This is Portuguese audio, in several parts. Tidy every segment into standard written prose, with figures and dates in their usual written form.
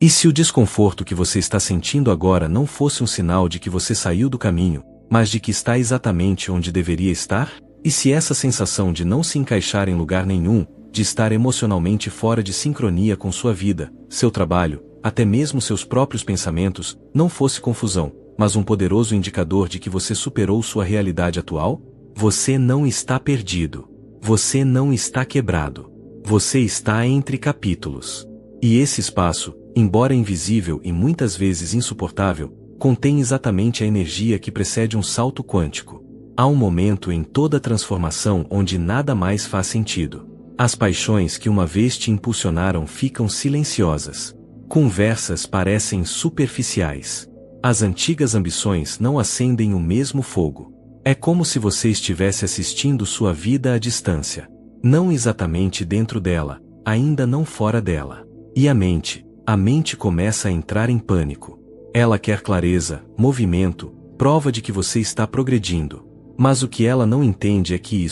E se o desconforto que você está sentindo agora não fosse um sinal de que você saiu do caminho, mas de que está exatamente onde deveria estar? E se essa sensação de não se encaixar em lugar nenhum, de estar emocionalmente fora de sincronia com sua vida, seu trabalho, até mesmo seus próprios pensamentos, não fosse confusão, mas um poderoso indicador de que você superou sua realidade atual? Você não está perdido. Você não está quebrado. Você está entre capítulos. E esse espaço, embora invisível e muitas vezes insuportável, contém exatamente a energia que precede um salto quântico. Há um momento em toda transformação onde nada mais faz sentido. As paixões que uma vez te impulsionaram ficam silenciosas. Conversas parecem superficiais. As antigas ambições não acendem o mesmo fogo. É como se você estivesse assistindo sua vida à distância. Não exatamente dentro dela, ainda não fora dela. E a mente começa a entrar em pânico. Ela quer clareza, movimento, prova de que você está progredindo. Mas o que ela não entende é que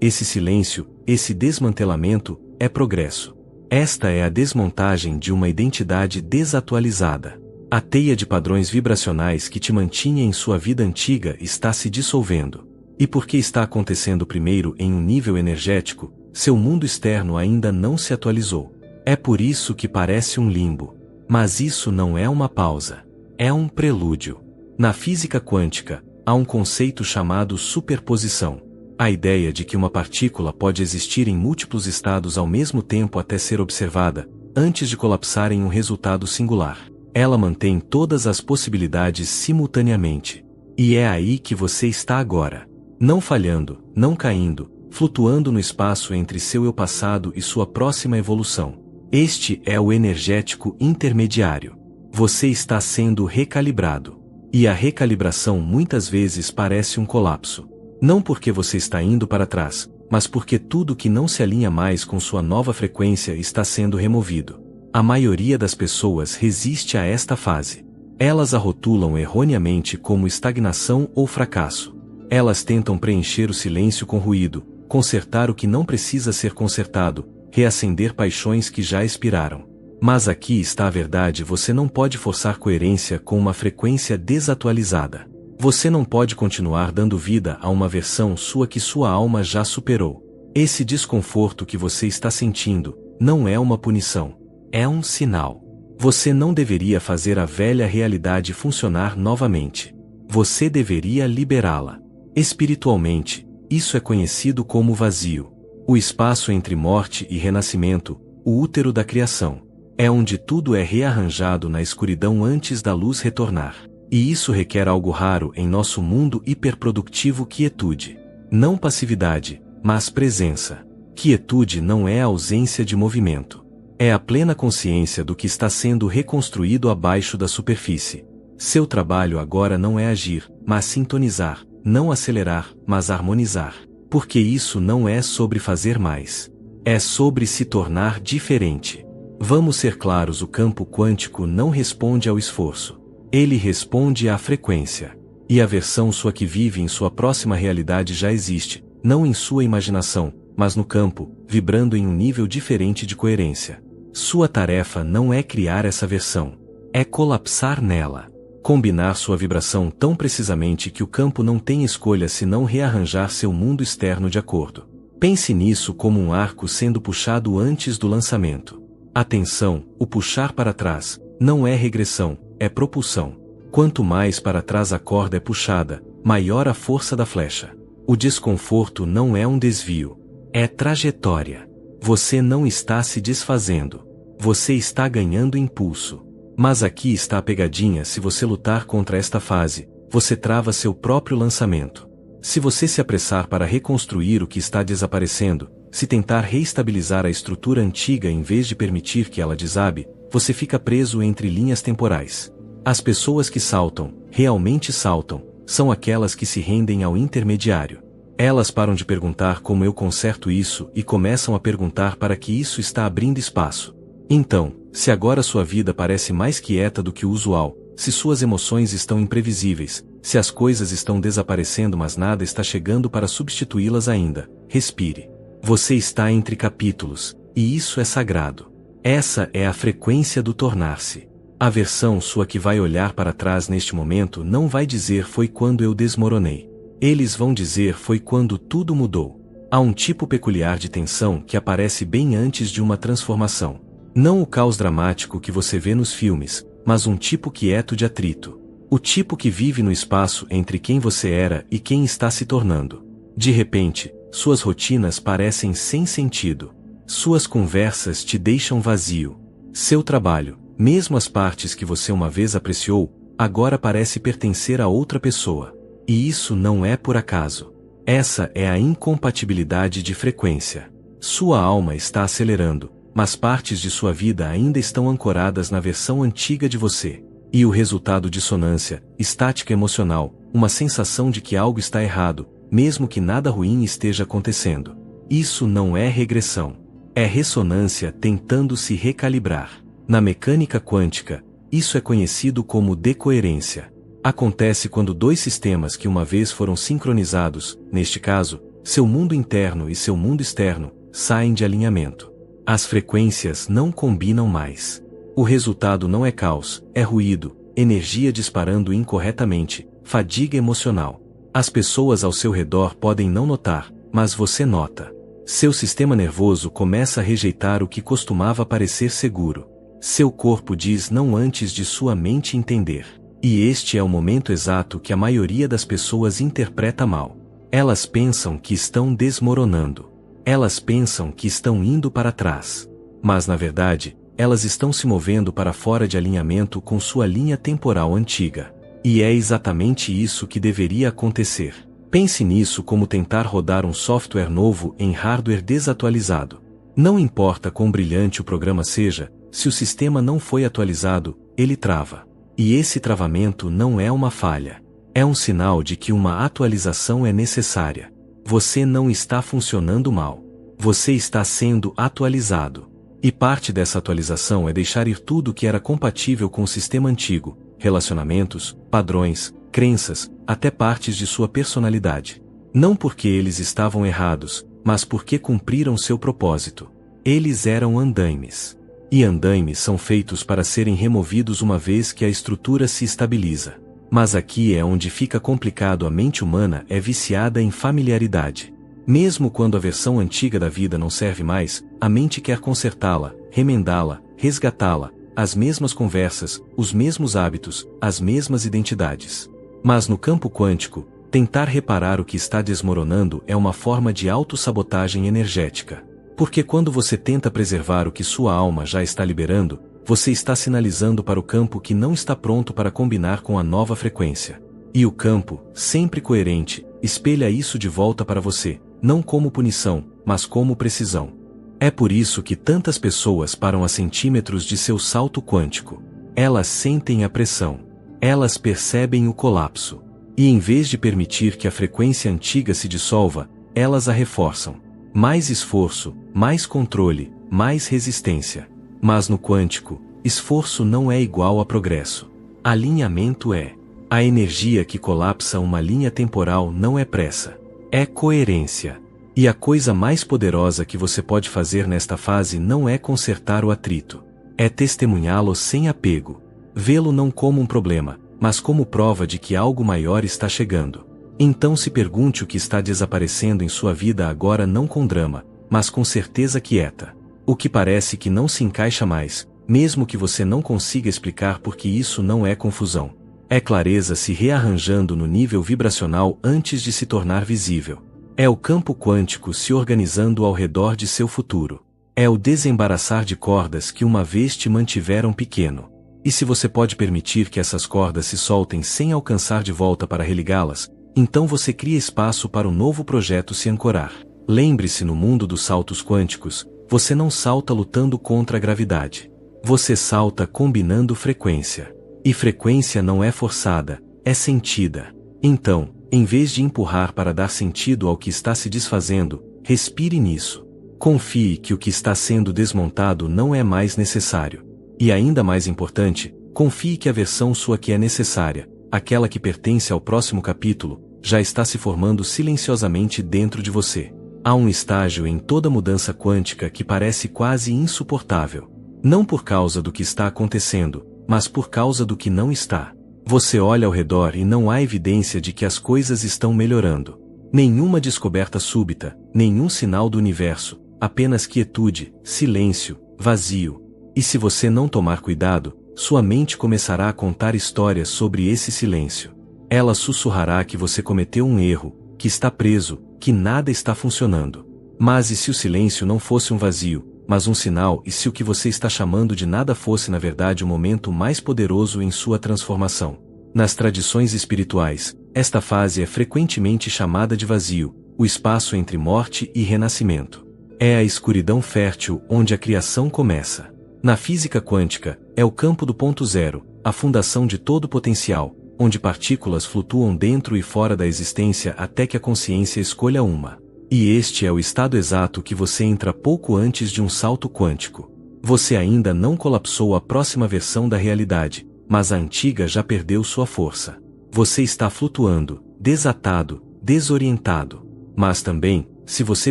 esse silêncio, esse desmantelamento, é progresso. Esta é a desmontagem de uma identidade desatualizada. A teia de padrões vibracionais que te mantinha em sua vida antiga está se dissolvendo. E porque está acontecendo primeiro em um nível energético, seu mundo externo ainda não se atualizou. É por isso que parece um limbo. Mas isso não é uma pausa. É um prelúdio. Na física quântica, há um conceito chamado superposição. A ideia de que uma partícula pode existir em múltiplos estados ao mesmo tempo até ser observada, antes de colapsar em um resultado singular. Ela mantém todas as possibilidades simultaneamente. E é aí que você está agora. Não falhando, não caindo, flutuando no espaço entre seu eu passado e sua próxima evolução. Este é o energético intermediário. Você está sendo recalibrado. E a recalibração muitas vezes parece um colapso. Não porque você está indo para trás, mas porque tudo que não se alinha mais com sua nova frequência está sendo removido. A maioria das pessoas resiste a esta fase. Elas a rotulam erroneamente como estagnação ou fracasso. Elas tentam preencher o silêncio com ruído, consertar o que não precisa ser consertado, reacender paixões que já expiraram. Mas aqui está a verdade: você não pode forçar coerência com uma frequência desatualizada. Você não pode continuar dando vida a uma versão sua que sua alma já superou. Esse desconforto que você está sentindo não é uma punição. É um sinal. Você não deveria fazer a velha realidade funcionar novamente. Você deveria liberá-la. Espiritualmente, isso é conhecido como vazio. O espaço entre morte e renascimento, o útero da criação. É onde tudo é rearranjado na escuridão antes da luz retornar. E isso requer algo raro em nosso mundo hiperprodutivo: quietude. Não passividade, mas presença. Quietude não é a ausência de movimento. É a plena consciência do que está sendo reconstruído abaixo da superfície. Seu trabalho agora não é agir, mas sintonizar, não acelerar, mas harmonizar. Porque isso não é sobre fazer mais. É sobre se tornar diferente. Vamos ser claros: o campo quântico não responde ao esforço. Ele responde à frequência. E a versão sua que vive em sua próxima realidade já existe, não em sua imaginação, mas no campo, vibrando em um nível diferente de coerência. Sua tarefa não é criar essa versão. É colapsar nela. Combinar sua vibração tão precisamente que o campo não tem escolha senão rearranjar seu mundo externo de acordo. Pense nisso como um arco sendo puxado antes do lançamento. Atenção, o puxar para trás não é regressão, é propulsão. Quanto mais para trás a corda é puxada, maior a força da flecha. O desconforto não é um desvio. É trajetória. Você não está se desfazendo. Você está ganhando impulso. Mas aqui está a pegadinha: se você lutar contra esta fase, você trava seu próprio lançamento. Se você se apressar para reconstruir o que está desaparecendo, se tentar reestabilizar a estrutura antiga em vez de permitir que ela desabe, você fica preso entre linhas temporais. As pessoas que saltam, realmente saltam, são aquelas que se rendem ao intermediário. Elas param de perguntar como eu conserto isso e começam a perguntar para que isso está abrindo espaço. Então, se agora sua vida parece mais quieta do que o usual, se suas emoções estão imprevisíveis, se as coisas estão desaparecendo mas nada está chegando para substituí-las ainda, respire. Você está entre capítulos, e isso é sagrado. Essa é a frequência do tornar-se. A versão sua que vai olhar para trás neste momento não vai dizer foi quando eu desmoronei. Eles vão dizer foi quando tudo mudou. Há um tipo peculiar de tensão que aparece bem antes de uma transformação. Não o caos dramático que você vê nos filmes, mas um tipo quieto de atrito. O tipo que vive no espaço entre quem você era e quem está se tornando. De repente, suas rotinas parecem sem sentido. Suas conversas te deixam vazio. Seu trabalho, mesmo as partes que você uma vez apreciou, agora parece pertencer a outra pessoa. E isso não é por acaso. Essa é a incompatibilidade de frequência. Sua alma está acelerando, mas partes de sua vida ainda estão ancoradas na versão antiga de você. E o resultado: dissonância, estática emocional, uma sensação de que algo está errado, mesmo que nada ruim esteja acontecendo. Isso não é regressão. É ressonância tentando se recalibrar. Na mecânica quântica, isso é conhecido como decoerência. Acontece quando dois sistemas que uma vez foram sincronizados, neste caso, seu mundo interno e seu mundo externo, saem de alinhamento. As frequências não combinam mais. O resultado não é caos, é ruído, energia disparando incorretamente, fadiga emocional. As pessoas ao seu redor podem não notar, mas você nota. Seu sistema nervoso começa a rejeitar o que costumava parecer seguro. Seu corpo diz não antes de sua mente entender. E este é o momento exato que a maioria das pessoas interpreta mal. Elas pensam que estão desmoronando. Elas pensam que estão indo para trás. Mas na verdade, elas estão se movendo para fora de alinhamento com sua linha temporal antiga. E é exatamente isso que deveria acontecer. Pense nisso como tentar rodar um software novo em hardware desatualizado. Não importa quão brilhante o programa seja, se o sistema não foi atualizado, ele trava. E esse travamento não é uma falha. É um sinal de que uma atualização é necessária. Você não está funcionando mal. Você está sendo atualizado. E parte dessa atualização é deixar ir tudo que era compatível com o sistema antigo, relacionamentos, padrões, crenças, até partes de sua personalidade. Não porque eles estavam errados, mas porque cumpriram seu propósito. Eles eram andaimes. E andaimes são feitos para serem removidos uma vez que a estrutura se estabiliza. Mas aqui é onde fica complicado. A mente humana é viciada em familiaridade. Mesmo quando a versão antiga da vida não serve mais, a mente quer consertá-la, remendá-la, resgatá-la, as mesmas conversas, os mesmos hábitos, as mesmas identidades. Mas no campo quântico, tentar reparar o que está desmoronando é uma forma de autossabotagem energética. Porque quando você tenta preservar o que sua alma já está liberando, você está sinalizando para o campo que não está pronto para combinar com a nova frequência. E o campo, sempre coerente, espelha isso de volta para você, não como punição, mas como precisão. É por isso que tantas pessoas param a centímetros de seu salto quântico. Elas sentem a pressão. Elas percebem o colapso. E em vez de permitir que a frequência antiga se dissolva, elas a reforçam. Mais esforço, mais controle, mais resistência. Mas no quântico, esforço não é igual a progresso. Alinhamento é. A energia que colapsa uma linha temporal não é pressa. É coerência. E a coisa mais poderosa que você pode fazer nesta fase não é consertar o atrito. É testemunhá-lo sem apego. Vê-lo não como um problema, mas como prova de que algo maior está chegando. Então se pergunte o que está desaparecendo em sua vida agora, não com drama, mas com certeza quieta. O que parece que não se encaixa mais, mesmo que você não consiga explicar, porque isso não é confusão. É clareza se rearranjando no nível vibracional antes de se tornar visível. É o campo quântico se organizando ao redor de seu futuro. É o desembaraçar de cordas que uma vez te mantiveram pequeno. E se você pode permitir que essas cordas se soltem sem alcançar de volta para religá-las, então você cria espaço para um novo projeto se ancorar. Lembre-se, no mundo dos saltos quânticos, você não salta lutando contra a gravidade. Você salta combinando frequência. E frequência não é forçada, é sentida. Então, em vez de empurrar para dar sentido ao que está se desfazendo, respire nisso. Confie que o que está sendo desmontado não é mais necessário. E ainda mais importante, confie que a versão sua que é necessária, aquela que pertence ao próximo capítulo, já está se formando silenciosamente dentro de você. Há um estágio em toda mudança quântica que parece quase insuportável. Não por causa do que está acontecendo, mas por causa do que não está. Você olha ao redor e não há evidência de que as coisas estão melhorando. Nenhuma descoberta súbita, nenhum sinal do universo, apenas quietude, silêncio, vazio. E se você não tomar cuidado, sua mente começará a contar histórias sobre esse silêncio. Ela sussurrará que você cometeu um erro, que está preso, que nada está funcionando. Mas e se o silêncio não fosse um vazio, mas um sinal, e se o que você está chamando de nada fosse na verdade o momento mais poderoso em sua transformação? Nas tradições espirituais, esta fase é frequentemente chamada de vazio, o espaço entre morte e renascimento. É a escuridão fértil onde a criação começa. Na física quântica, é o campo do ponto zero, a fundação de todo o potencial, onde partículas flutuam dentro e fora da existência até que a consciência escolha uma. E este é o estado exato que você entra pouco antes de um salto quântico. Você ainda não colapsou a próxima versão da realidade, mas a antiga já perdeu sua força. Você está flutuando, desatado, desorientado, mas também, se você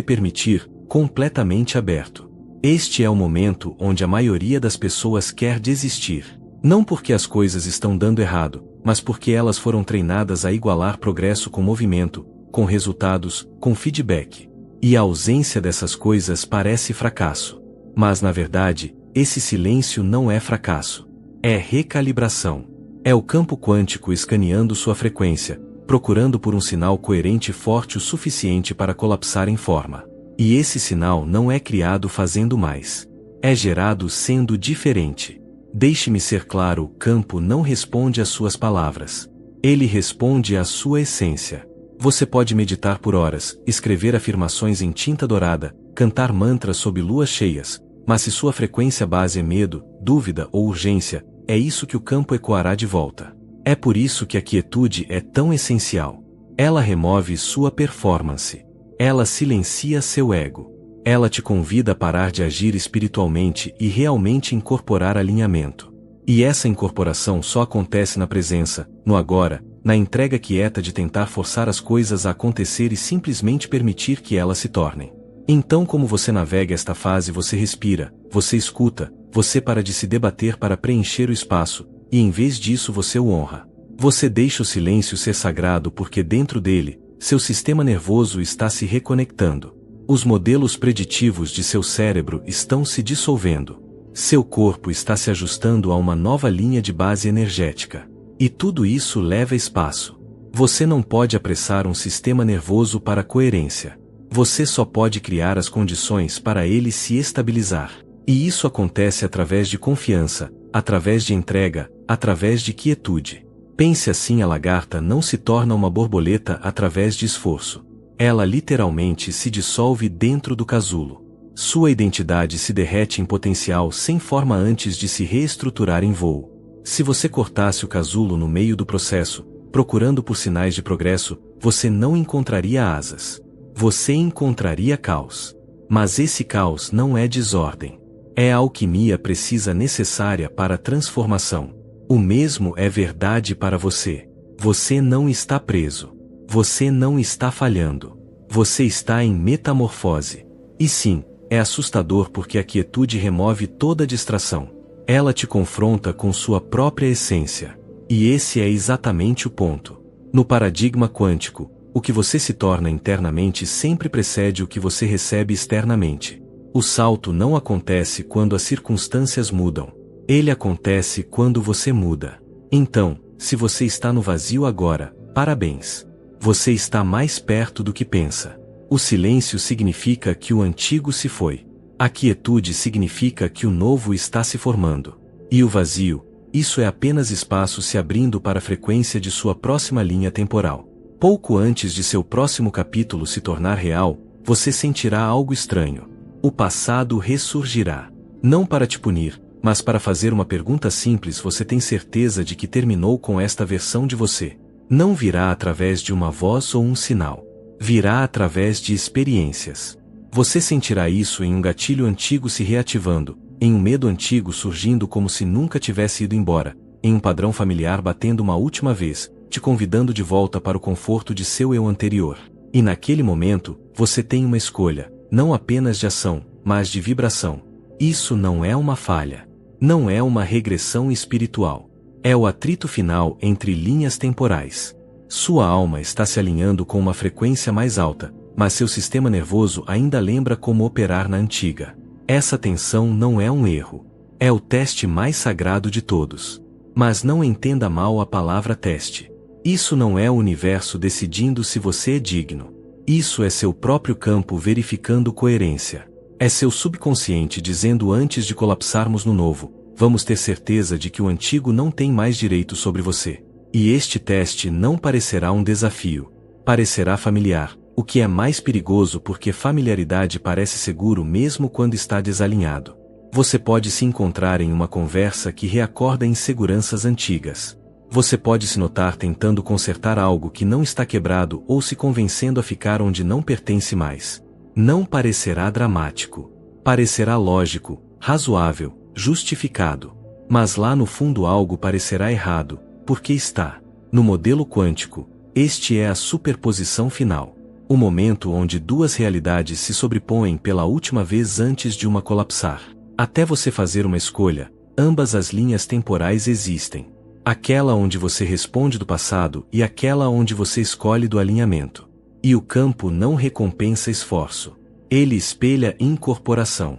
permitir, completamente aberto. Este é o momento onde a maioria das pessoas quer desistir. Não porque as coisas estão dando errado, mas porque elas foram treinadas a igualar progresso com movimento, com resultados, com feedback. E a ausência dessas coisas parece fracasso. Mas na verdade, esse silêncio não é fracasso. É recalibração. É o campo quântico escaneando sua frequência, procurando por um sinal coerente e forte o suficiente para colapsar em forma. E esse sinal não é criado fazendo mais. É gerado sendo diferente. Deixe-me ser claro, o campo não responde às suas palavras. Ele responde à sua essência. Você pode meditar por horas, escrever afirmações em tinta dourada, cantar mantras sob luas cheias, mas se sua frequência base é medo, dúvida ou urgência, é isso que o campo ecoará de volta. É por isso que a quietude é tão essencial. Ela remove sua performance. Ela silencia seu ego. Ela te convida a parar de agir espiritualmente e realmente incorporar alinhamento. E essa incorporação só acontece na presença, no agora, na entrega quieta de tentar forçar as coisas a acontecer e simplesmente permitir que elas se tornem. Então, como você navega esta fase, você respira, você escuta, você para de se debater para preencher o espaço, e em vez disso você o honra. Você deixa o silêncio ser sagrado porque dentro dele, seu sistema nervoso está se reconectando. Os modelos preditivos de seu cérebro estão se dissolvendo. Seu corpo está se ajustando a uma nova linha de base energética. E tudo isso leva espaço. Você não pode apressar um sistema nervoso para coerência. Você só pode criar as condições para ele se estabilizar. E isso acontece através de confiança, através de entrega, através de quietude. Pense assim: a lagarta não se torna uma borboleta através de esforço. Ela literalmente se dissolve dentro do casulo. Sua identidade se derrete em potencial sem forma antes de se reestruturar em voo. Se você cortasse o casulo no meio do processo, procurando por sinais de progresso, você não encontraria asas. Você encontraria caos. Mas esse caos não é desordem. É a alquimia precisa necessária para a transformação. O mesmo é verdade para você. Você não está preso. Você não está falhando. Você está em metamorfose. E sim, é assustador porque a quietude remove toda distração. Ela te confronta com sua própria essência. E esse é exatamente o ponto. No paradigma quântico, o que você se torna internamente sempre precede o que você recebe externamente. O salto não acontece quando as circunstâncias mudam. Ele acontece quando você muda. Então, se você está no vazio agora, parabéns. Você está mais perto do que pensa. O silêncio significa que o antigo se foi. A quietude significa que o novo está se formando. E o vazio, isso é apenas espaço se abrindo para a frequência de sua próxima linha temporal. Pouco antes de seu próximo capítulo se tornar real, você sentirá algo estranho. O passado ressurgirá. Não para te punir, mas para fazer uma pergunta simples: você tem certeza de que terminou com esta versão de você? Não virá através de uma voz ou um sinal. Virá através de experiências. Você sentirá isso em um gatilho antigo se reativando, em um medo antigo surgindo como se nunca tivesse ido embora, em um padrão familiar batendo uma última vez, te convidando de volta para o conforto de seu eu anterior. E naquele momento, você tem uma escolha, não apenas de ação, mas de vibração. Isso não é uma falha. Não é uma regressão espiritual. É o atrito final entre linhas temporais. Sua alma está se alinhando com uma frequência mais alta, mas seu sistema nervoso ainda lembra como operar na antiga. Essa tensão não é um erro. É o teste mais sagrado de todos. Mas não entenda mal a palavra teste. Isso não é o universo decidindo se você é digno. Isso é seu próprio campo verificando coerência. É seu subconsciente dizendo antes de colapsarmos no novo, vamos ter certeza de que o antigo não tem mais direito sobre você. E este teste não parecerá um desafio. Parecerá familiar, o que é mais perigoso porque familiaridade parece seguro mesmo quando está desalinhado. Você pode se encontrar em uma conversa que reacorda inseguranças antigas. Você pode se notar tentando consertar algo que não está quebrado ou se convencendo a ficar onde não pertence mais. Não parecerá dramático. Parecerá lógico, razoável, justificado. Mas lá no fundo algo parecerá errado, porque está. No modelo quântico, este é a superposição final. O momento onde duas realidades se sobrepõem pela última vez antes de uma colapsar. Até você fazer uma escolha, ambas as linhas temporais existem. Aquela onde você responde do passado e aquela onde você escolhe do alinhamento. E o campo não recompensa esforço. Ele espelha incorporação.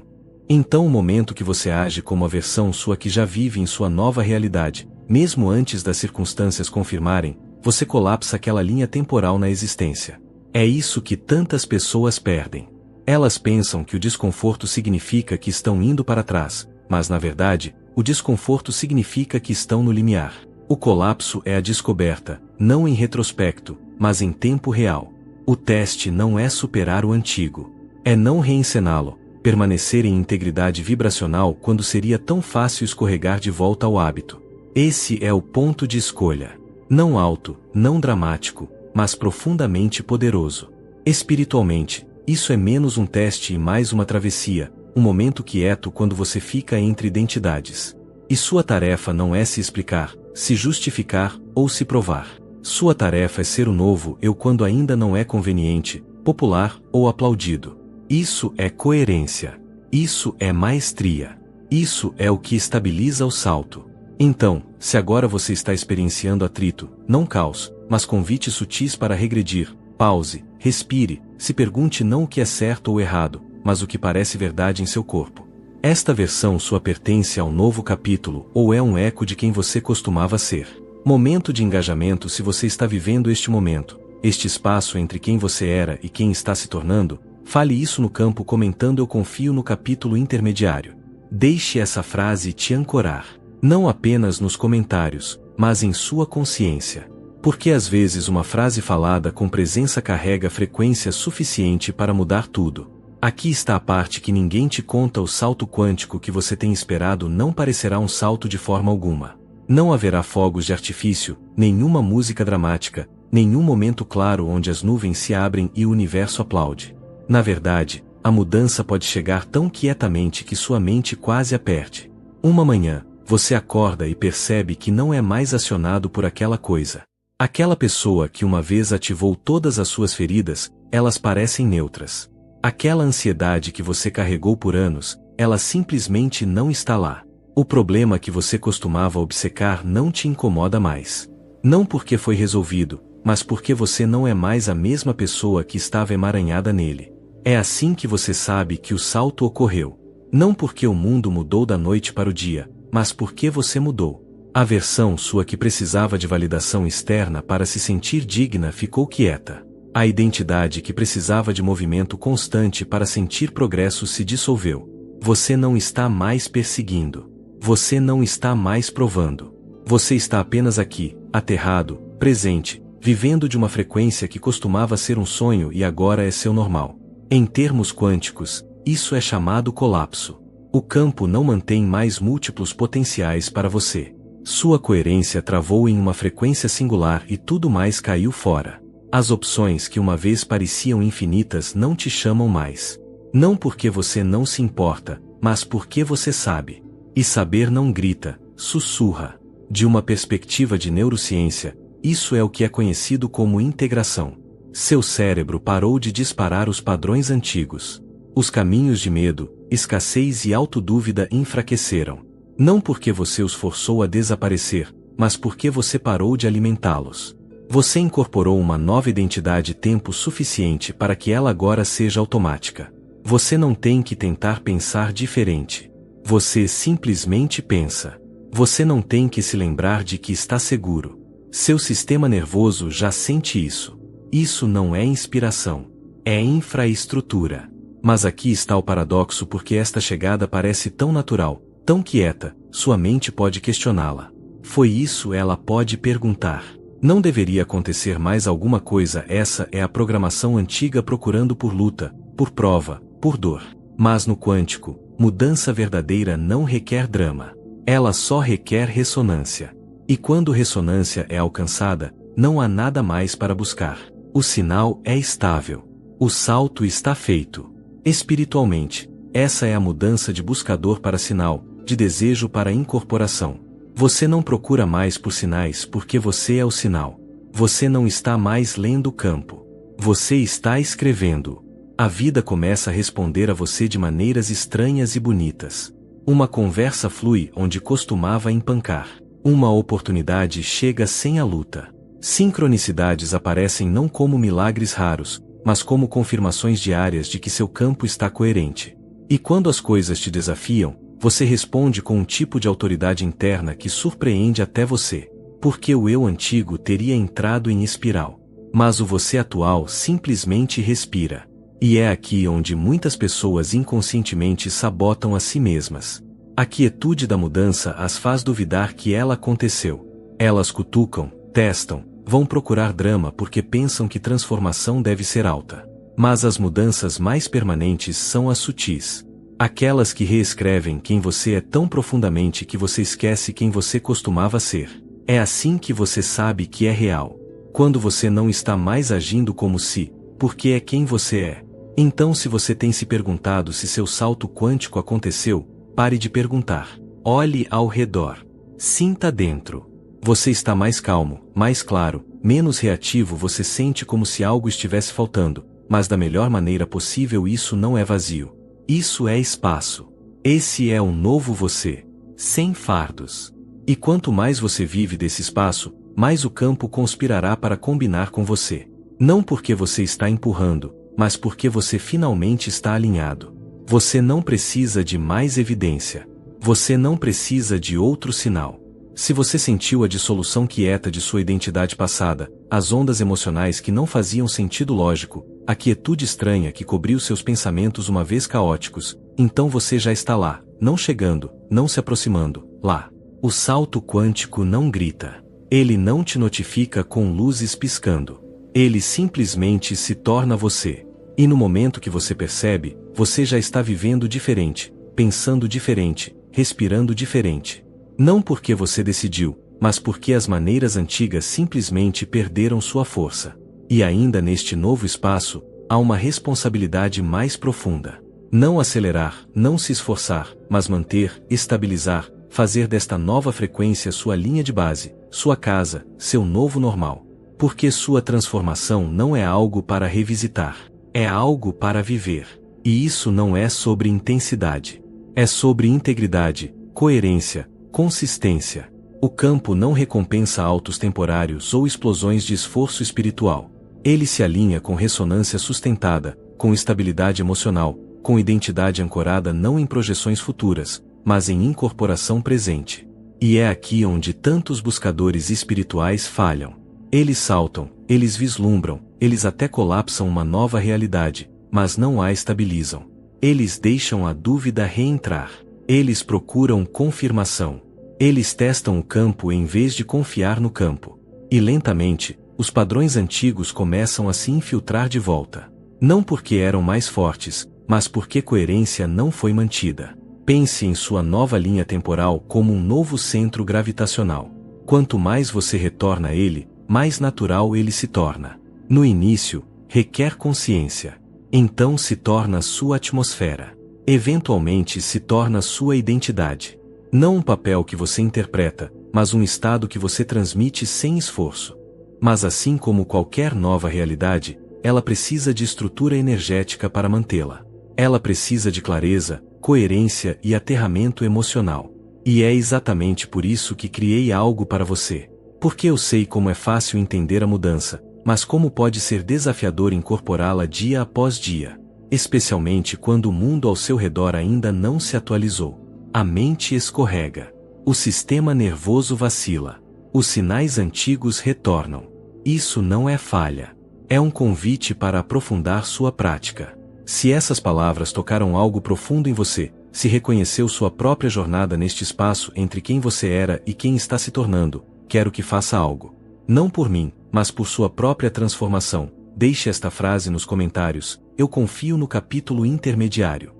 Então o momento que você age como a versão sua que já vive em sua nova realidade, mesmo antes das circunstâncias confirmarem, você colapsa aquela linha temporal na existência. É isso que tantas pessoas perdem. Elas pensam que o desconforto significa que estão indo para trás, mas na verdade, o desconforto significa que estão no limiar. O colapso é a descoberta, não em retrospecto, mas em tempo real. O teste não é superar o antigo. É não reencená-lo, permanecer em integridade vibracional quando seria tão fácil escorregar de volta ao hábito. Esse é o ponto de escolha. Não alto, não dramático, mas profundamente poderoso. Espiritualmente, isso é menos um teste e mais uma travessia, um momento quieto quando você fica entre identidades. E sua tarefa não é se explicar, se justificar ou se provar. Sua tarefa é ser o novo eu quando ainda não é conveniente, popular ou aplaudido. Isso é coerência. Isso é maestria. Isso é o que estabiliza o salto. Então, se agora você está experienciando atrito, não caos, mas convites sutis para regredir, pause, respire, se pergunte não o que é certo ou errado, mas o que parece verdade em seu corpo. Esta versão sua pertence ao novo capítulo ou é um eco de quem você costumava ser. Momento de engajamento se você está vivendo este momento, este espaço entre quem você era e quem está se tornando, fale isso no campo comentando eu confio no capítulo intermediário. Deixe essa frase te ancorar. Não apenas nos comentários, mas em sua consciência. Porque às vezes uma frase falada com presença carrega frequência suficiente para mudar tudo. Aqui está a parte que ninguém te conta: o salto quântico que você tem esperado não parecerá um salto de forma alguma. Não haverá fogos de artifício, nenhuma música dramática, nenhum momento claro onde as nuvens se abrem e o universo aplaude. Na verdade, a mudança pode chegar tão quietamente que sua mente quase a perde. Uma manhã, você acorda e percebe que não é mais acionado por aquela coisa. Aquela pessoa que uma vez ativou todas as suas feridas, elas parecem neutras. Aquela ansiedade que você carregou por anos, ela simplesmente não está lá. O problema que você costumava obcecar não te incomoda mais. Não porque foi resolvido, mas porque você não é mais a mesma pessoa que estava emaranhada nele. É assim que você sabe que o salto ocorreu. Não porque o mundo mudou da noite para o dia, mas porque você mudou. A versão sua que precisava de validação externa para se sentir digna ficou quieta. A identidade que precisava de movimento constante para sentir progresso se dissolveu. Você não está mais perseguindo. Você não está mais provando. Você está apenas aqui, aterrado, presente, vivendo de uma frequência que costumava ser um sonho e agora é seu normal. Em termos quânticos, isso é chamado colapso. O campo não mantém mais múltiplos potenciais para você. Sua coerência travou em uma frequência singular e tudo mais caiu fora. As opções que uma vez pareciam infinitas não te chamam mais. Não porque você não se importa, mas porque você sabe. E saber não grita, sussurra. De uma perspectiva de neurociência, isso é o que é conhecido como integração. Seu cérebro parou de disparar os padrões antigos. Os caminhos de medo, escassez e autodúvida enfraqueceram. Não porque você os forçou a desaparecer, mas porque você parou de alimentá-los. Você incorporou uma nova identidade tempo suficiente para que ela agora seja automática. Você não tem que tentar pensar diferente. Você simplesmente pensa. Você não tem que se lembrar de que está seguro. Seu sistema nervoso já sente isso. Isso não é inspiração. É infraestrutura. Mas aqui está o paradoxo, porque esta chegada parece tão natural, tão quieta, sua mente pode questioná-la. Foi isso? Ela pode perguntar. Não deveria acontecer mais alguma coisa? Essa é a programação antiga procurando por luta, por prova, por dor. Mas no quântico, mudança verdadeira não requer drama. Ela só requer ressonância. E quando ressonância é alcançada, não há nada mais para buscar. O sinal é estável. O salto está feito. Espiritualmente, essa é a mudança de buscador para sinal, de desejo para incorporação. Você não procura mais por sinais porque você é o sinal. Você não está mais lendo o campo. Você está escrevendo. A vida começa a responder a você de maneiras estranhas e bonitas. Uma conversa flui onde costumava empancar. Uma oportunidade chega sem a luta. Sincronicidades aparecem não como milagres raros, mas como confirmações diárias de que seu campo está coerente. E quando as coisas te desafiam, você responde com um tipo de autoridade interna que surpreende até você. Porque o eu antigo teria entrado em espiral. Mas o você atual simplesmente respira. E é aqui onde muitas pessoas inconscientemente sabotam a si mesmas. A quietude da mudança as faz duvidar que ela aconteceu. Elas cutucam, testam, vão procurar drama porque pensam que transformação deve ser alta. Mas as mudanças mais permanentes são as sutis. Aquelas que reescrevem quem você é tão profundamente que você esquece quem você costumava ser. É assim que você sabe que é real. Quando você não está mais agindo como se, porque é quem você é. Então, se você tem se perguntado se seu salto quântico aconteceu, pare de perguntar. Olhe ao redor. Sinta dentro. Você está mais calmo, mais claro, menos reativo. Você sente como se algo estivesse faltando, mas da melhor maneira possível. Isso não é vazio. Isso é espaço. Esse é um novo você, sem fardos. E quanto mais você vive desse espaço, mais o campo conspirará para combinar com você. Não porque você está empurrando, mas porque você finalmente está alinhado. Você não precisa de mais evidência. Você não precisa de outro sinal. Se você sentiu a dissolução quieta de sua identidade passada, as ondas emocionais que não faziam sentido lógico, a quietude estranha que cobriu seus pensamentos uma vez caóticos, então você já está lá, não chegando, não se aproximando, lá. O salto quântico não grita. Ele não te notifica com luzes piscando. Ele simplesmente se torna você. E no momento que você percebe, você já está vivendo diferente, pensando diferente, respirando diferente. Não porque você decidiu, mas porque as maneiras antigas simplesmente perderam sua força. E ainda neste novo espaço, há uma responsabilidade mais profunda. Não acelerar, não se esforçar, mas manter, estabilizar, fazer desta nova frequência sua linha de base, sua casa, seu novo normal. Porque sua transformação não é algo para revisitar. É algo para viver. E isso não é sobre intensidade. É sobre integridade, coerência, consistência. O campo não recompensa altos temporários ou explosões de esforço espiritual. Ele se alinha com ressonância sustentada, com estabilidade emocional, com identidade ancorada não em projeções futuras, mas em incorporação presente. E é aqui onde tantos buscadores espirituais falham. Eles saltam, eles vislumbram, eles até colapsam uma nova realidade, mas não a estabilizam. Eles deixam a dúvida reentrar. Eles procuram confirmação. Eles testam o campo em vez de confiar no campo. E lentamente, os padrões antigos começam a se infiltrar de volta. Não porque eram mais fortes, mas porque coerência não foi mantida. Pense em sua nova linha temporal como um novo centro gravitacional. Quanto mais você retorna a ele, mais natural ele se torna. No início, requer consciência. Então se torna sua atmosfera. Eventualmente se torna sua identidade. Não um papel que você interpreta, mas um estado que você transmite sem esforço. Mas assim como qualquer nova realidade, ela precisa de estrutura energética para mantê-la. Ela precisa de clareza, coerência e aterramento emocional. E é exatamente por isso que criei algo para você. Porque eu sei como é fácil entender a mudança, mas como pode ser desafiador incorporá-la dia após dia. Especialmente quando o mundo ao seu redor ainda não se atualizou. A mente escorrega. O sistema nervoso vacila. Os sinais antigos retornam. Isso não é falha. É um convite para aprofundar sua prática. Se essas palavras tocaram algo profundo em você, se reconheceu sua própria jornada neste espaço entre quem você era e quem está se tornando, quero que faça algo. Não por mim, mas por sua própria transformação. Deixe esta frase nos comentários: eu confio no capítulo intermediário.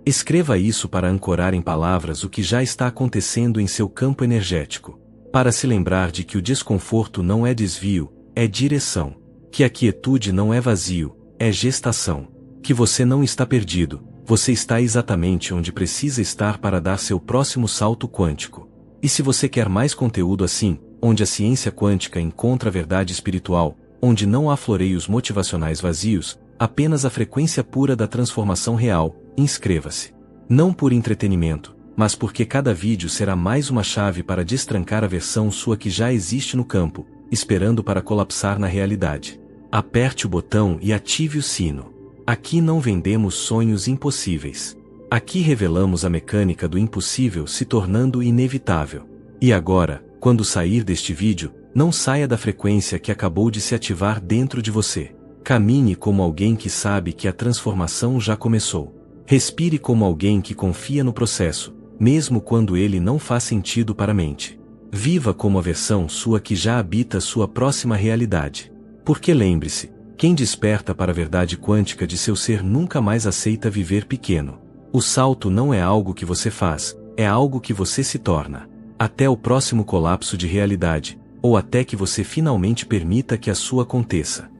Escreva isso para ancorar em palavras o que já está acontecendo em seu campo energético. Para se lembrar de que o desconforto não é desvio, é direção. Que a quietude não é vazio, é gestação. Que você não está perdido, você está exatamente onde precisa estar para dar seu próximo salto quântico. E se você quer mais conteúdo assim, onde a ciência quântica encontra a verdade espiritual, onde não há floreios motivacionais vazios, apenas a frequência pura da transformação real, inscreva-se. Não por entretenimento, mas porque cada vídeo será mais uma chave para destrancar a versão sua que já existe no campo, esperando para colapsar na realidade. Aperte o botão e ative o sino. Aqui não vendemos sonhos impossíveis. Aqui revelamos a mecânica do impossível se tornando inevitável. E agora, quando sair deste vídeo, não saia da frequência que acabou de se ativar dentro de você. Camine como alguém que sabe que a transformação já começou. Respire como alguém que confia no processo, mesmo quando ele não faz sentido para a mente. Viva como a versão sua que já habita sua próxima realidade. Porque lembre-se, quem desperta para a verdade quântica de seu ser nunca mais aceita viver pequeno. O salto não é algo que você faz, é algo que você se torna. Até o próximo colapso de realidade, ou até que você finalmente permita que a sua aconteça.